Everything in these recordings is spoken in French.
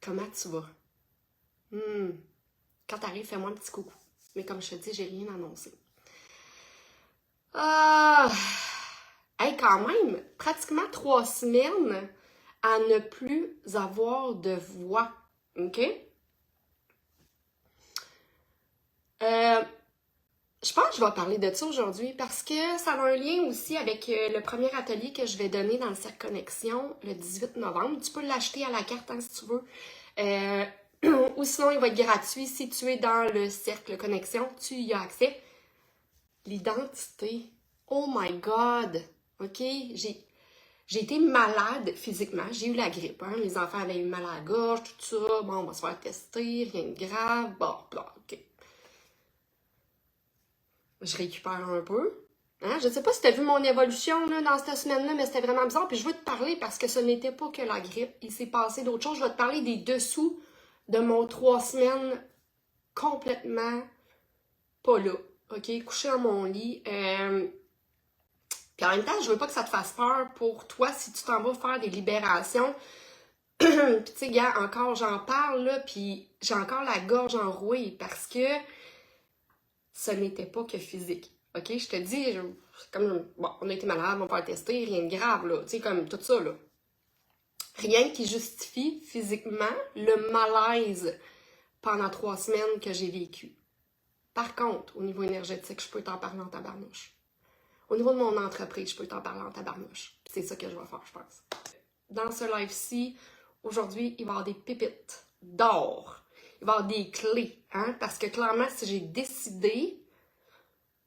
Comment tu vas? Quand t'arrives, fais-moi un petit coucou. Mais comme je te dis, j'ai rien annoncé. Hey, quand même, pratiquement 3 semaines à ne plus avoir de voix. OK? Je pense que je vais parler de ça aujourd'hui parce que ça a un lien aussi avec le premier atelier que je vais donner dans le Cercle Connexion le 18 novembre. Tu peux l'acheter à la carte si tu veux. Ou sinon, il va être gratuit. Si tu es dans le Cercle Connexion, tu y as accès. L'identité. Oh my God! OK? J'ai été malade physiquement. J'ai eu la grippe. Hein? Les enfants avaient eu mal à la gorge, tout ça. Bon, on va se faire tester. Rien de grave. Bon, OK. Je récupère un peu. Hein? Je ne sais pas si tu as vu mon évolution là, dans cette semaine-là, mais c'était vraiment bizarre. Puis je veux te parler parce que ce n'était pas que la grippe. Il s'est passé d'autres choses. Je vais te parler des dessous de mon 3 semaines complètement pas là. OK? Couché dans mon lit. Puis en même temps, je veux pas que ça te fasse peur pour toi si tu t'en vas faire des libérations. Puis tu sais, gars, encore j'en parle là, puis j'ai encore la gorge enrouée parce que ce n'était pas que physique. OK? Je te dis, comme, bon, on a été malade, on va faire tester, rien de grave, là. Tu sais, comme tout ça, là. Rien qui justifie physiquement le malaise pendant 3 semaines que j'ai vécu. Par contre, au niveau énergétique, je peux t'en parler en tabarnouche. Au niveau de mon entreprise, je peux t'en parler en tabarnouche. C'est ça que je vais faire, je pense. Dans ce live-ci, aujourd'hui, il va y avoir des pépites d'or. Il va y avoir des clés, hein? Parce que clairement, si j'ai décidé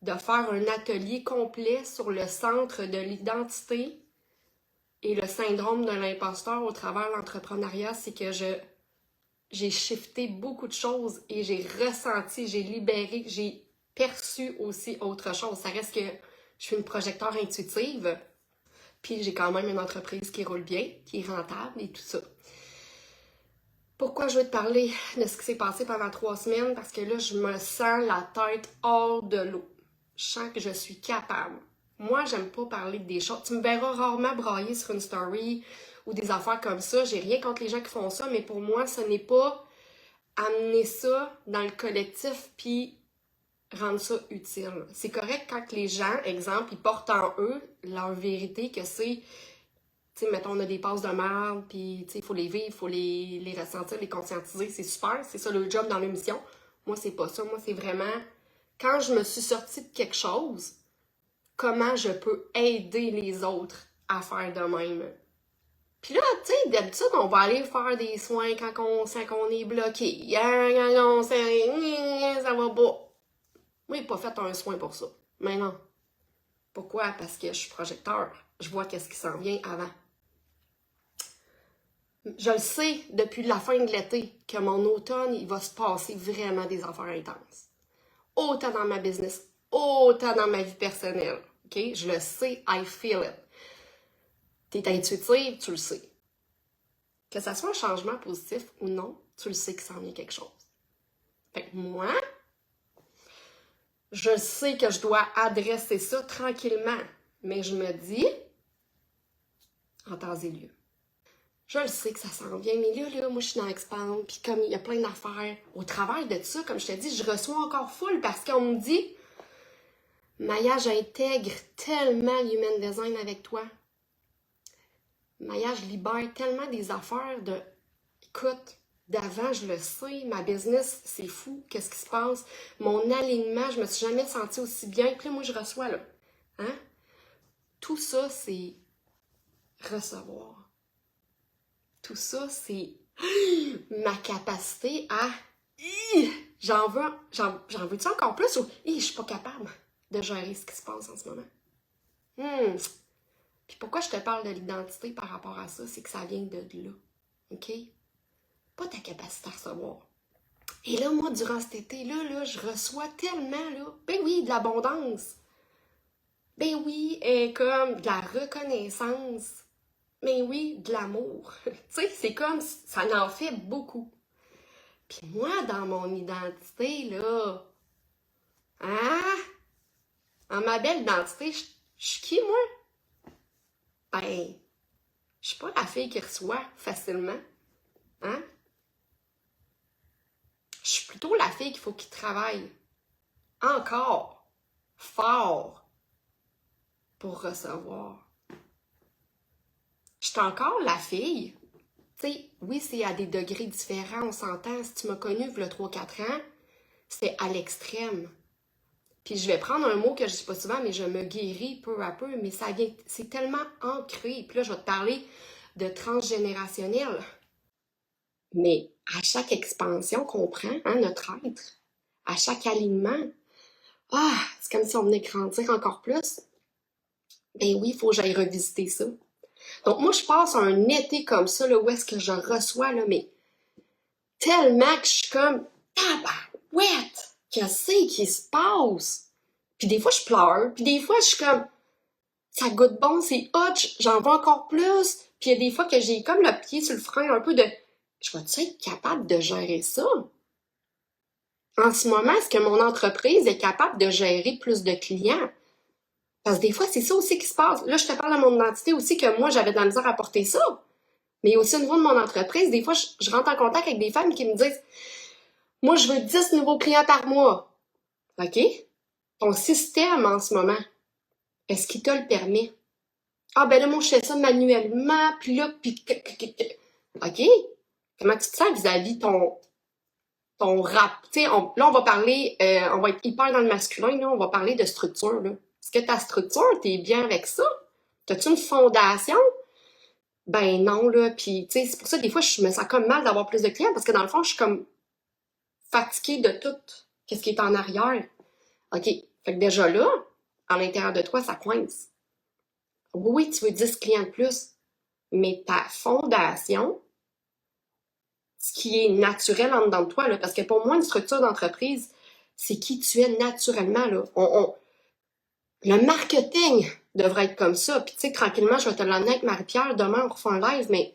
de faire un atelier complet sur le centre de l'identité et le syndrome de l'imposteur au travers de l'entrepreneuriat, c'est que j'ai shifté beaucoup de choses et j'ai ressenti, j'ai libéré, j'ai perçu aussi autre chose. Ça reste que je suis une projecteur intuitive, puis j'ai quand même une entreprise qui roule bien, qui est rentable et tout ça. Pourquoi je veux te parler de ce qui s'est passé pendant 3 semaines? Parce que là, je me sens la tête hors de l'eau. Je sens que je suis capable. Moi, j'aime pas parler des choses. Tu me verras rarement brailler sur une story ou des affaires comme ça. J'ai rien contre les gens qui font ça, mais pour moi, ce n'est pas amener ça dans le collectif puis rendre ça utile. C'est correct quand les gens, exemple, ils portent en eux leur vérité que c'est, tu sais, mettons, on a des passes de merde, puis, tu sais, il faut les vivre, il faut les ressentir, les conscientiser, c'est super, c'est ça le job dans l'émission. Moi, c'est pas ça. Moi, c'est vraiment, quand je me suis sortie de quelque chose, comment je peux aider les autres à faire de même. Puis là, tu sais, d'habitude, on va aller faire des soins quand on sent qu'on est bloqué. Quand on sent ça va pas. Moi, j'ai pas fait un soin pour ça. Mais non. Pourquoi? Parce que je suis projecteur. Je vois qu'est-ce qui s'en vient avant. Je le sais depuis la fin de l'été que mon automne, il va se passer vraiment des affaires intenses. Autant dans ma business, autant dans ma vie personnelle. OK? Je le sais, I feel it. T'es intuitive, tu le sais. Que ça soit un changement positif ou non, tu le sais qu'il s'en vient quelque chose. Fait que moi, je sais que je dois adresser ça tranquillement, mais je me dis, en temps et lieu. Je le sais que ça s'en vient, mais là, moi, je suis dans Expand, puis comme il y a plein d'affaires, au travers de ça, comme je te dis, je reçois encore full parce qu'on me dit, Maya, j'intègre tellement l'human design avec toi. Maya, je libère tellement des affaires de, écoute, d'avant, je le sais, ma business, c'est fou, qu'est-ce qui se passe? Mon alignement, je me suis jamais sentie aussi bien. Puis là, moi, je reçois, là. Hein? Tout ça, c'est recevoir. Tout ça, c'est ma capacité à... J'en veux-tu encore plus ou je suis pas capable de gérer ce qui se passe en ce moment? Puis pourquoi je te parle de l'identité par rapport à ça? C'est que ça vient de là. OK? Pas ta capacité à recevoir. Et là, moi, durant cet été-là, je reçois tellement, là, ben oui, de l'abondance. Ben oui, comme de la reconnaissance. Ben oui, de l'amour. Tu sais, c'est comme, ça en fait beaucoup. Puis moi, dans mon identité, là, hein? En ma belle identité, je suis qui, moi? Ben, je suis pas la fille qui reçoit facilement. Hein? fille qu'il faut qu'il travaille encore fort pour recevoir. Je suis encore la fille. Tu sais, oui, c'est à des degrés différents, on s'entend. Si tu m'as connue il y a 3-4 ans, c'était à l'extrême. Puis je vais prendre un mot que je dis pas souvent, mais je me guéris peu à peu, mais ça vient, c'est tellement ancré. Puis là, je vais te parler de transgénérationnel. Mais à chaque expansion qu'on prend, hein, notre être, à chaque alignement, c'est comme si on venait grandir encore plus. Ben oui, il faut que j'aille revisiter ça. Donc moi, je passe un été comme ça, là, où est-ce que je reçois, là, mais tellement que je suis comme, tabarouette, qu'est-ce qui se passe? Puis des fois, je pleure, puis des fois, je suis comme, ça goûte bon, c'est hot, j'en veux encore plus. Puis il y a des fois que j'ai comme le pied sur le frein, un peu de, je vais-tu être capable de gérer ça? En ce moment, est-ce que mon entreprise est capable de gérer plus de clients? Parce que des fois, c'est ça aussi qui se passe. Là, je te parle de mon identité aussi, que moi, j'avais de la misère à porter ça. Mais aussi au niveau de mon entreprise, des fois, je rentre en contact avec des femmes qui me disent, moi, je veux 10 nouveaux clients par mois. OK? Ton système en ce moment, est-ce qu'il te le permet? Ah, ben là, moi, je fais ça manuellement, puis là, puis... OK? Comment tu te sens vis-à-vis ton rap? Tu sais, là, on va parler, on va être hyper dans le masculin, là, on va parler de structure, là. Est-ce que ta structure, t'es bien avec ça? T'as-tu une fondation? Ben non, là, puis tu sais, c'est pour ça, des fois, je me sens comme mal d'avoir plus de clients, parce que dans le fond, je suis comme fatiguée de tout. Qu'est-ce qui est en arrière? OK. Fait que déjà là, à l'intérieur de toi, ça coince. Oui, tu veux 10 clients de plus, mais ta fondation, ce qui est naturel en dedans de toi, là, parce que pour moi, une structure d'entreprise, c'est qui tu es naturellement, là. Le marketing devrait être comme ça. Puis tu sais, tranquillement, je vais te l'amener avec Marie-Pierre. Demain, on refait un live, mais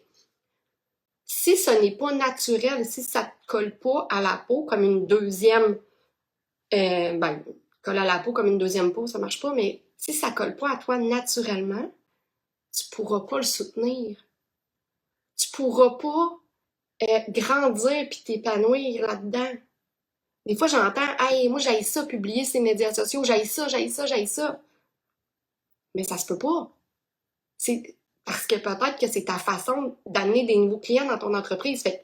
si ce n'est pas naturel, si ça te colle pas à la peau comme une deuxième... colle à la peau comme une deuxième peau, ça marche pas, mais si ça colle pas à toi naturellement, tu pourras pas le soutenir. Tu pourras pas grandir puis t'épanouir là-dedans. Des fois, j'entends « Hey, moi, j'haïs ça, publier ces médias sociaux, j'haïs ça, j'haïs ça, j'haïs ça. » Mais ça se peut pas. C'est parce que peut-être que c'est ta façon d'amener des nouveaux clients dans ton entreprise. Fait que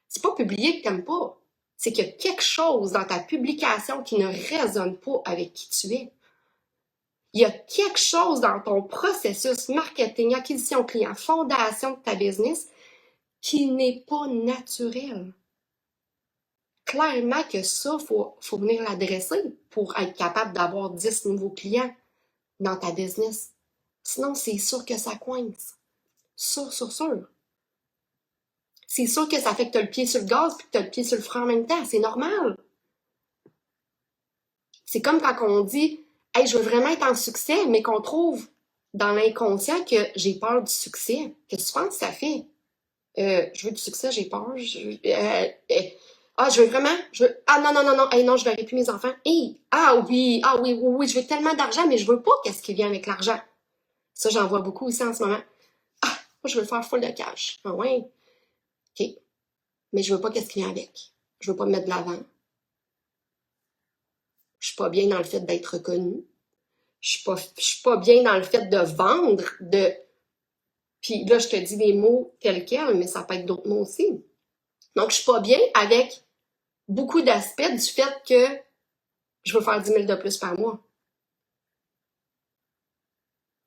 c'est pas publier que t'aimes pas. C'est qu'il y a quelque chose dans ta publication qui ne résonne pas avec qui tu es. Il y a quelque chose dans ton processus marketing, acquisition client, fondation de ta business qui n'est pas naturel. Clairement que ça, faut venir l'adresser pour être capable d'avoir 10 nouveaux clients dans ta business. Sinon, c'est sûr que ça coince. Sûr. C'est sûr que ça fait que tu as le pied sur le gaz puis que tu as le pied sur le frein en même temps. C'est normal. C'est comme quand on dit « Hey, je veux vraiment être en succès », mais qu'on trouve dans l'inconscient que j'ai peur du succès. Qu'est-ce que tu penses que ça fait? Je veux du succès, j'ai peur. Je veux vraiment... non. Hey, non, je verrai plus mes enfants. Hey, oui, je veux tellement d'argent, mais je veux pas qu'est-ce qui vient avec l'argent. Ça, j'en vois beaucoup aussi en ce moment. Moi, je veux faire full de cash. Ah ouais? OK. Mais je veux pas qu'est-ce qui vient avec. Je veux pas me mettre de l'avant. Je suis pas bien dans le fait d'être reconnue. Je suis pas bien dans le fait de vendre, Puis là, je te dis des mots tels quels, mais ça peut être d'autres mots aussi. Donc, je suis pas bien avec beaucoup d'aspects du fait que je veux faire 10 000 de plus par mois.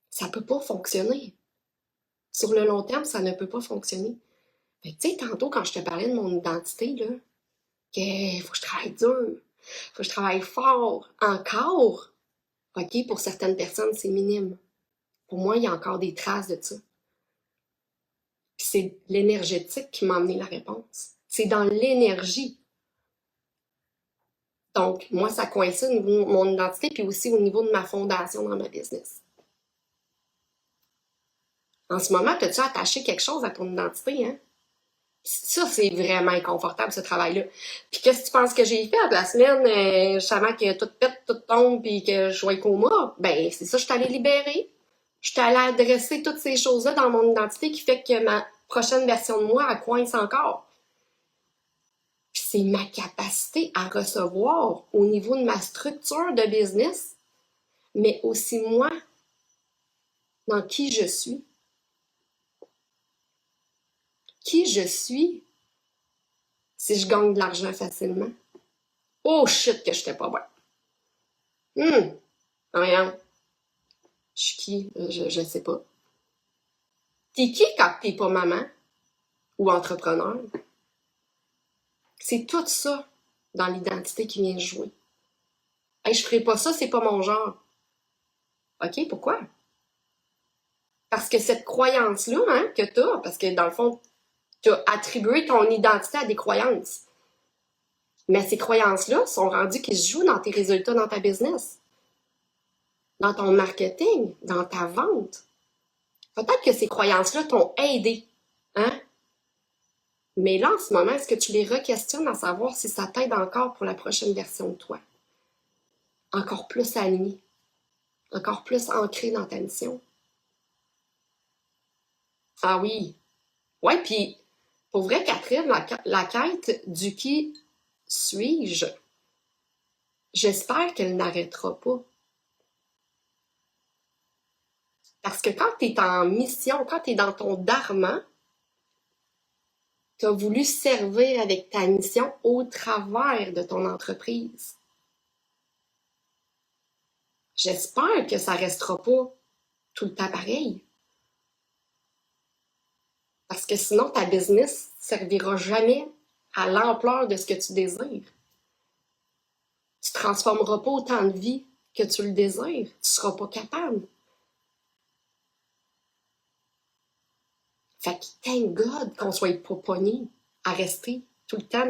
Ça peut pas fonctionner. Sur le long terme, ça ne peut pas fonctionner. Fait que, tu sais, tantôt, quand je te parlais de mon identité, là, qu'il faut que je travaille dur, faut que je travaille fort, encore, OK, pour certaines personnes, c'est minime. Pour moi, il y a encore des traces de ça. Puis c'est l'énergétique qui m'a amené la réponse. C'est dans l'énergie. Donc, moi, ça coïncide au niveau de mon identité, puis aussi au niveau de ma fondation dans ma business. En ce moment, as-tu attaché quelque chose à ton identité, hein? Ça, c'est vraiment inconfortable, ce travail-là. Puis qu'est-ce que tu penses que j'ai fait la semaine, justement, que tout pète, tout tombe, puis que je sois coma? Ben, c'est ça, je suis allée libérer. Je suis allée adresser toutes ces choses-là dans mon identité qui fait que ma prochaine version de moi, elle coince encore. Puis c'est ma capacité à recevoir au niveau de ma structure de business, mais aussi moi, dans qui je suis. Qui je suis si je gagne de l'argent facilement. Oh shit que j'étais pas bonne. Rien. Je suis qui? Je sais pas. T'es qui quand t'es pas maman ou entrepreneur? C'est tout ça dans l'identité qui vient jouer. Hey, je ferai pas ça, c'est pas mon genre. OK, pourquoi? Parce que cette croyance-là, hein, que t'as, parce que dans le fond, t'as attribué ton identité à des croyances. Mais ces croyances-là sont rendues qui se jouent dans tes résultats dans ta business, dans ton marketing, dans ta vente. Peut-être que ces croyances-là t'ont aidé, hein? Mais là, en ce moment, est-ce que tu les re-questionnes à savoir si ça t'aide encore pour la prochaine version de toi? Encore plus aligné, encore plus ancré dans ta mission. Ah oui. Ouais, puis pour vrai, Catherine, la quête du qui suis-je, j'espère qu'elle n'arrêtera pas. Parce que quand tu es en mission, quand tu es dans ton dharma, tu as voulu servir avec ta mission au travers de ton entreprise. J'espère que ça restera pas tout le temps pareil. Parce que sinon, ta business ne servira jamais à l'ampleur de ce que tu désires. Tu ne transformeras pas autant de vie que tu le désires. Tu ne seras pas capable. Fait que thank God qu'on soit pas pogné à rester tout le temps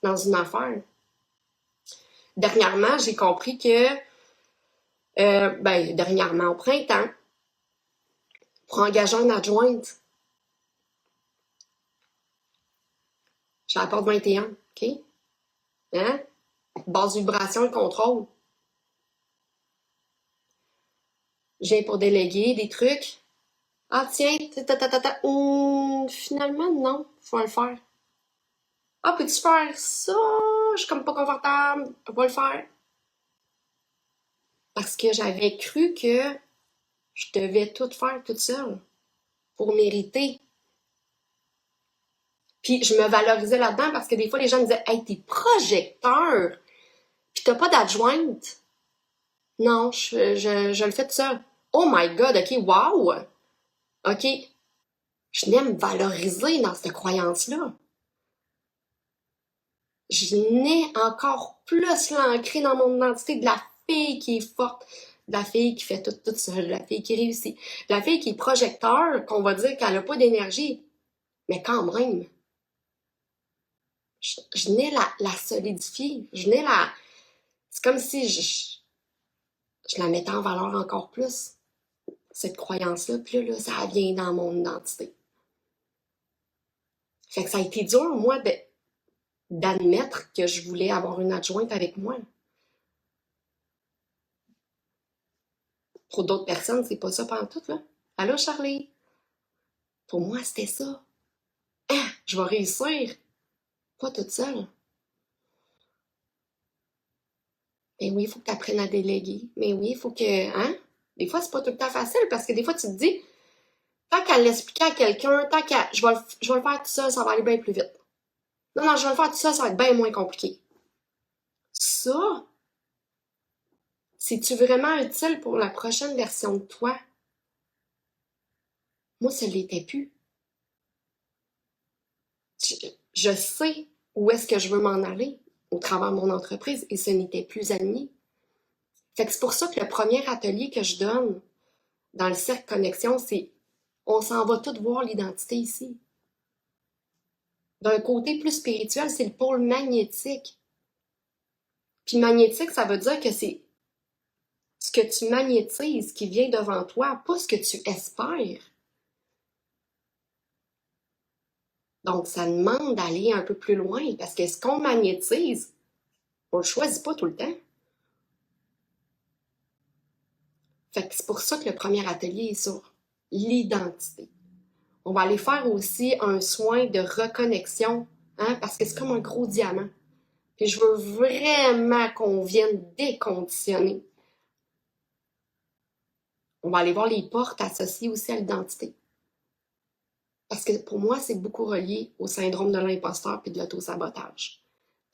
dans une affaire. Dernièrement, j'ai compris que, dernièrement, au printemps, pour engager une adjointe, j'ai la porte 21, OK? Hein? Basse vibration et contrôle. J'ai pour déléguer des trucs. Ah tiens, finalement, non, faut le faire. Ah, peux-tu faire ça? Je suis comme pas confortable, je vais le faire. Parce que j'avais cru que je devais tout faire toute seule pour mériter. Puis je me valorisais là-dedans parce que des fois, les gens me disaient « Hey, t'es projecteur, puis t'as pas d'adjointe. » Non, je le fais tout seul. Oh my God, OK, wow! OK, je venais me valoriser dans cette croyance-là. Je venais encore plus l'ancrer dans mon identité de la fille qui est forte, de la fille qui fait tout seule, de la fille qui réussit, de la fille qui est projecteur, qu'on va dire qu'elle n'a pas d'énergie. Mais quand même, je venais la solidifier. Je venais la... C'est comme si je la mettais en valeur encore plus, cette croyance-là. Puis là, ça vient dans mon identité. Fait que ça a été dur, moi, d'admettre que je voulais avoir une adjointe avec moi. Pour d'autres personnes, c'est pas ça pantoute, là. Allô, Charlie? Pour moi, c'était ça. Ah, je vais réussir. Pas toute seule. Mais oui, il faut que tu apprennes à déléguer. Mais oui, il faut que... Hein? Des fois, c'est pas tout le temps facile parce que des fois, tu te dis, tant qu'à l'expliquer à quelqu'un, tant qu'à... Je vais le faire tout seul, ça va aller bien plus vite. Non, je vais le faire tout seul, ça va être bien moins compliqué. Ça, c'est-tu vraiment utile pour la prochaine version de toi? Moi, ça ne l'était plus. Je sais où est-ce que je veux m'en aller au travers de mon entreprise et ce n'était plus aligné. Fait que c'est pour ça que le premier atelier que je donne dans le cercle connexion, c'est on s'en va tous voir l'identité ici. D'un côté plus spirituel, c'est le pôle magnétique. Puis magnétique, ça veut dire que c'est ce que tu magnétises qui vient devant toi, pas ce que tu espères. Donc, ça demande d'aller un peu plus loin parce que ce qu'on magnétise, on le choisit pas tout le temps. Fait que c'est pour ça que le premier atelier est sur l'identité. On va aller faire aussi un soin de reconnexion, hein, parce que c'est comme un gros diamant. Puis je veux vraiment qu'on vienne déconditionner. On va aller voir les portes associées aussi à l'identité. Parce que pour moi, c'est beaucoup relié au syndrome de l'imposteur et de l'auto-sabotage.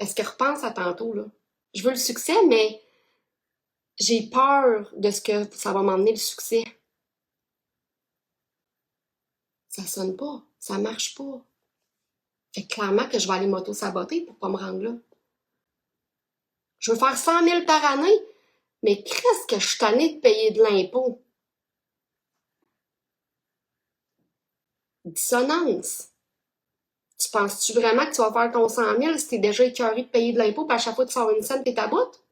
Est-ce que repense à tantôt, là? Je veux le succès, mais j'ai peur de ce que ça va m'emmener le succès. Ça sonne pas, ça marche pas. Fait que clairement que je vais aller m'auto-saboter pour pas me rendre là. Je veux faire 100 000 par année, mais qu'est-ce que je suis tannée de payer de l'impôt? Dissonance. Tu penses-tu vraiment que tu vas faire ton 100 000 si t'es déjà écœuré de payer de l'impôt puis à chaque fois que tu sors une scène, t'es à bout?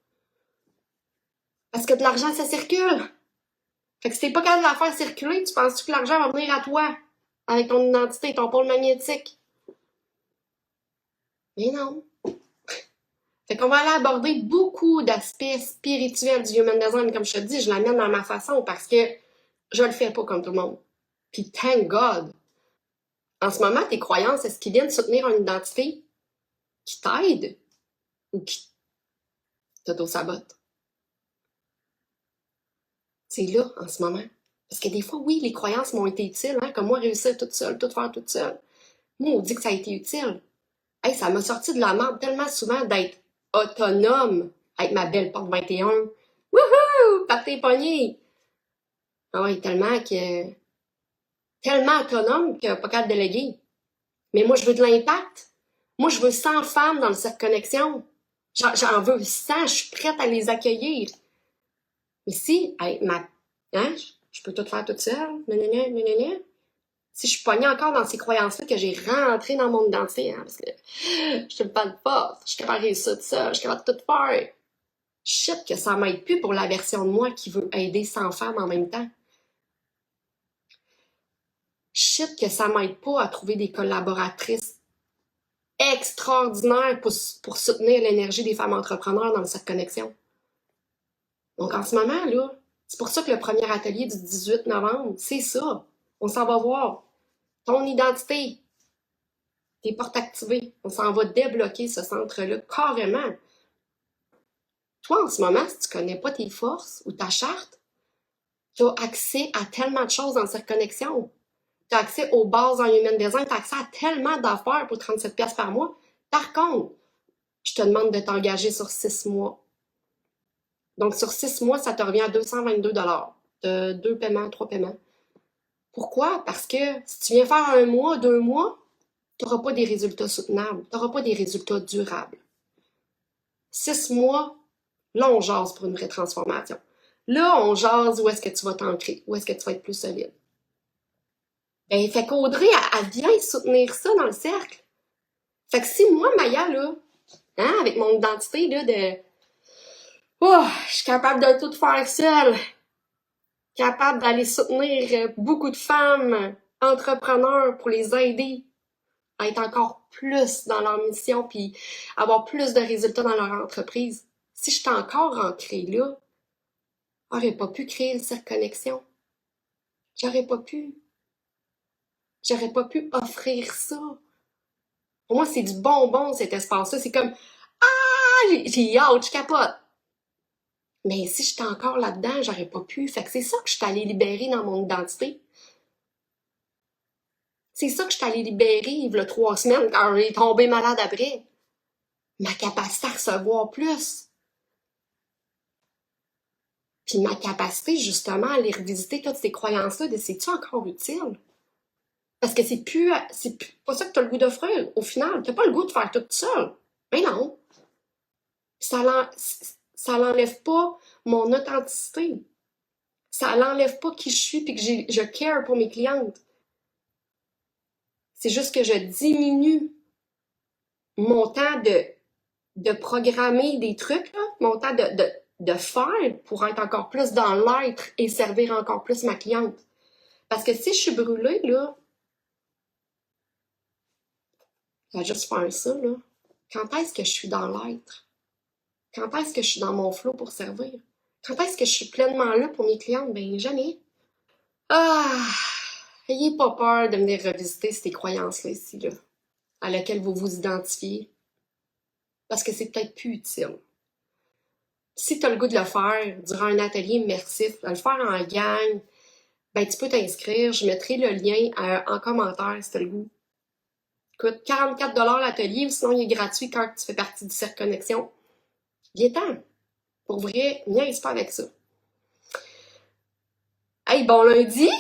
Parce que de l'argent, ça circule. Fait que si t'es pas capable de la faire circuler, tu penses-tu que l'argent va venir à toi avec ton identité, ton pôle magnétique? Mais non. Fait qu'on va aller aborder beaucoup d'aspects spirituels du Human Design. Comme je te dis, je l'amène dans ma façon parce que je le fais pas comme tout le monde. Puis thank God. En ce moment, tes croyances, est-ce qu'ils viennent soutenir une identité qui t'aide ou qui t'auto-sabote? C'est là, en ce moment. Parce que des fois, oui, les croyances m'ont été utiles, hein, comme moi, réussir toute seule, tout faire toute seule. Moi, on dit que ça a été utile. Hey, ça m'a sorti de la merde tellement souvent d'être autonome avec ma belle porte 21. Wouhou! Par tes poignets! Ah ouais, tellement autonome que pas capable de déléguer. Mais moi, je veux de l'impact. Moi, je veux 100 femmes dans le cercle connexion. J'en veux 100, je suis prête à les accueillir. Mais si, hey, hein, je peux tout faire toute seule, nanana. Si je suis pognée encore dans ces croyances-là que j'ai rentrées dans mon identité, hein, parce que je suis pas de force, je suis capable de réussir tout ça, je suis capable de tout faire. Shit, que ça m'aide plus pour la version de moi qui veut aider 100 femmes en même temps. Shit, que ça m'aide pas à trouver des collaboratrices extraordinaires pour soutenir l'énergie des femmes entrepreneurs dans cette connexion. Donc en ce moment, là, c'est pour ça que le premier atelier du 18 novembre, c'est ça. On s'en va voir. Ton identité, tes portes activées. On s'en va débloquer ce centre-là carrément. Toi, en ce moment, si tu connais pas tes forces ou ta charte, tu as accès à tellement de choses dans cette connexion. Tu as accès aux bases en Human Design, tu as accès à tellement d'affaires pour 37$ par mois. Par contre, je te demande de t'engager sur 6 mois. Donc, sur 6 mois, ça te revient à 222$. De 2 paiements, 3 paiements. Pourquoi? Parce que si tu viens faire 1 mois, 2 mois, tu n'auras pas des résultats soutenables. Tu n'auras pas des résultats durables. 6 mois, là, on jase pour une vraie transformation. Là, on jase où est-ce que tu vas t'ancrer, où est-ce que tu vas être plus solide. Ben, fait qu'Audrey, elle vient soutenir ça dans le cercle. Fait que si moi, Maya, là, hein, avec mon identité, là, je suis capable de tout faire seule. Capable d'aller soutenir beaucoup de femmes entrepreneurs pour les aider à être encore plus dans leur mission puis avoir plus de résultats dans leur entreprise. Si j'étais encore ancrée là, j'aurais pas pu créer cette connexion. J'aurais pas pu. J'aurais pas pu offrir ça. Pour moi, c'est du bonbon, cet espace-là. C'est comme, j'ai hâte, je capote. Mais si j'étais encore là-dedans, j'aurais pas pu. Fait que c'est ça que je suis allée libérer dans mon identité. C'est ça que je suis allée libérer il y a 3 semaines quand j'ai tombé malade après. Ma capacité à recevoir plus. Puis ma capacité, justement, à aller revisiter toutes ces croyances-là de c'est-tu encore utile? Parce que c'est plus pas ça que tu as le goût d'offrir. Au final, tu n'as pas le goût de faire tout seul. Mais non. Ça l'enlève pas mon authenticité. Ça l'enlève pas qui je suis puis que je care pour mes clientes. C'est juste que je diminue mon temps de programmer des trucs, là, mon temps de faire pour être encore plus dans l'être et servir encore plus ma cliente. Parce que si je suis brûlée, là, je vais juste faire ça, là. Quand est-ce que je suis dans l'être? Quand est-ce que je suis dans mon flow pour servir? Quand est-ce que je suis pleinement là pour mes clientes? Ben, jamais. Ah! Ayez pas peur de venir revisiter ces croyances-là ici, là. à laquelle vous vous identifiez. Parce que c'est peut-être plus utile. Si tu as le goût de le faire durant un atelier immersif, de le faire en gang, ben tu peux t'inscrire. Je mettrai le lien en commentaire si tu as le goût. Coûte 44$ l'atelier, ou sinon il est gratuit quand tu fais partie du Cercle Connexion. Viens-t'en. Pour vrai, niaise pas avec ça. Hey, bon lundi!